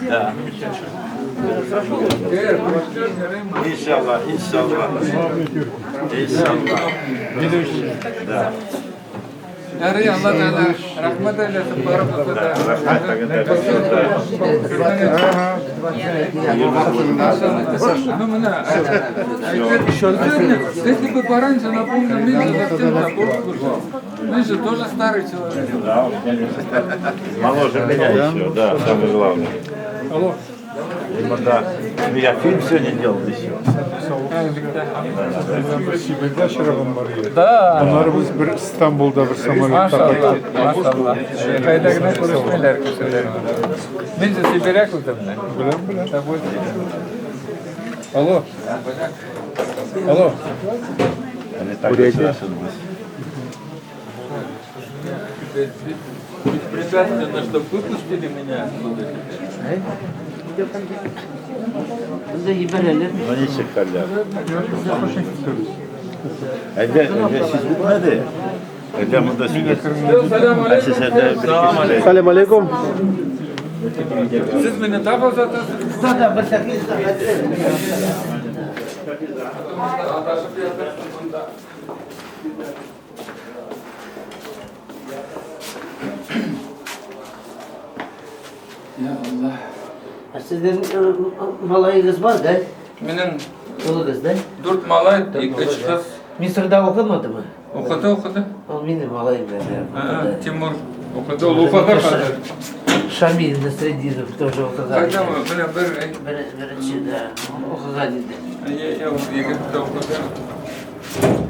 Да. İnşallah, inşallah. İnşallah. Да. Yarı Allah Teala rahmet eylesin barakatı da. Если бы пораньше напомнил, Миша совсем забыл. Миша тоже старый человек. Да, моложе меня еще, да, самое главное. Алло. Да. Я фильм сегодня делал еще. Спасибо. Вечером вам, Мария. Да. Onlarımız bir İstanbul'da bir samolyotта Maşallah. kaydı. Maşallah. Kaydakine konuşmaylar kişilerim. Ben de Sibir'e kıldım ben. Bilen. Alo. Alo. Они так красивые. Беспрепятственно, что выпустили меня оттуда. Но не шикарно. Evde siz gitmedi. Evde burada siz gitmedi. Selam aleyküm. Siz beni daha fazla Ya Allah. Sizin malayınız var da, Benim oğlunuz da. 4 malay, 2 kız. Mısır'da okumadı mı? Okudu. O benim malayım ben. Timur okudu, okudu kadar. Шамиль на средину тоже okudu. Когда мы, Birinci de okudu. я okudu.